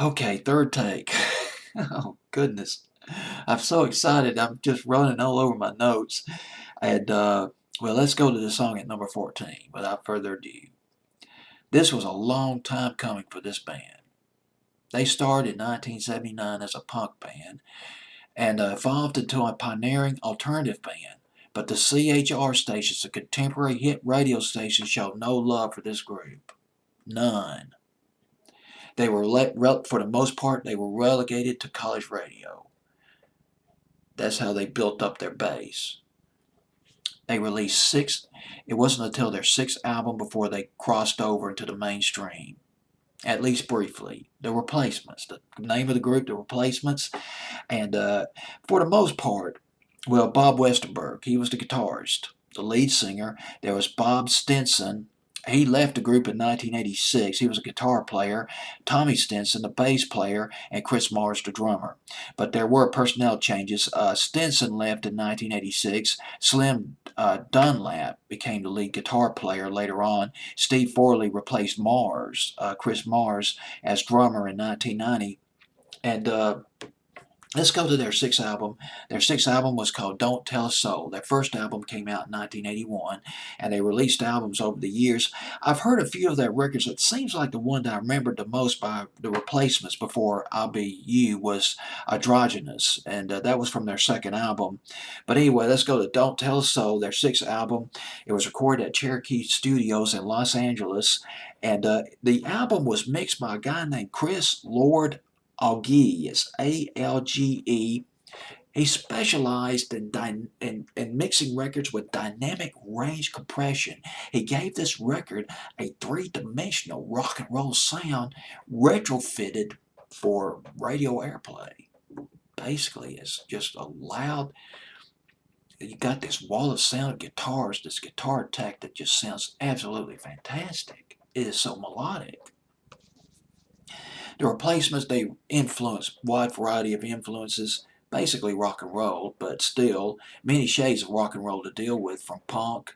Okay, third take. Oh, goodness. I'm so excited. I'm just running all over my notes. And, well, let's go to the song at number 14 without further ado. This was a long time coming for this band. They started in 1979 as a punk band and evolved into a pioneering alternative band. But the CHR stations, the contemporary hit radio stations, showed no love for this group. None. They were for the most part, they were relegated to college radio. That's how they built up their base. They released six. It wasn't until their sixth album before they crossed over into the mainstream, at least briefly. The Replacements, the name of the group, the Replacements, and for the most part, well, Bob Westerberg, he was the guitarist, the lead singer. There was Bob Stinson. He left the group in 1986. He was a guitar player. Tommy Stinson, the bass player, and Chris Mars, the drummer. But there were personnel changes. Stinson left in 1986. Slim Dunlap became the lead guitar player later on. Steve Forley replaced Chris Mars, as drummer in 1990. And let's go to their sixth album. Their sixth album was called Don't Tell a Soul. Their first album came out in 1981, and they released albums over the years. I've heard a few of their records. It seems like the one that I remembered the most by the Replacements before I'll Be You was Androgynous, and that was from their second album. But anyway, let's go to Don't Tell a Soul, their sixth album. It was recorded at Cherokee Studios in Los Angeles, and the album was mixed by a guy named Chris Lord Alge. It's Alge. He specialized in mixing records with dynamic range compression. He gave this record a three-dimensional rock and roll sound retrofitted for radio airplay. Basically, it's just a loud, you got this wall of sound guitars, this guitar tech that just sounds absolutely fantastic. It is so melodic. The Replacements, they influenced a wide variety of influences, basically rock and roll, but still many shades of rock and roll to deal with, from punk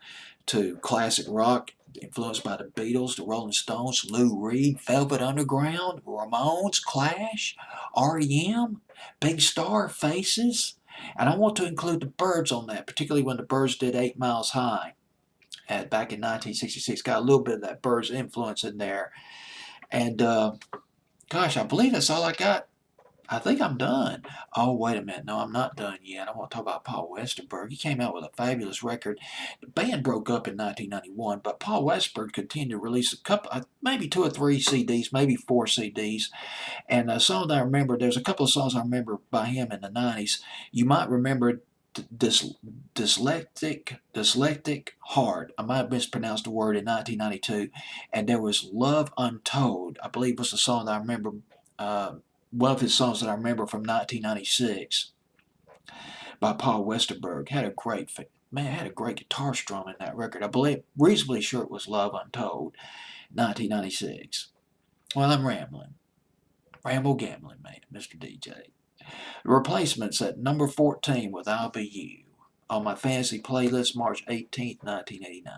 to classic rock, influenced by the Beatles, the Rolling Stones, Lou Reed, Velvet Underground, Ramones, Clash, REM, Big Star, Faces. And I want to include the Byrds on that, particularly when the Byrds did 8 Miles High back in 1966. Got a little bit of that Byrds influence in there. And gosh, I believe that's all I got. I think I'm done. Oh, wait a minute. No, I'm not done yet. I want to talk about Paul Westerberg. He came out with a fabulous record. The band broke up in 1991, but Paul Westerberg continued to release a couple, maybe 2 or 3 CDs, maybe 4 CDs. And a song that I remember, there's a couple of songs I remember by him in the 90s. You might remember Dyslectic Heart. I might have mispronounced the word in 1992. And there was Love Untold, I believe was the song that I remember, one of his songs that I remember from 1996 by Paul Westerberg. Had a great guitar strum in that record. I believe, reasonably sure it was Love Untold, 1996. Well, I'm rambling. Ramble gambling, man, Mr. DJ. The Replacements at number 14 with I'll Be You on my fantasy playlist, March 18th, 1989.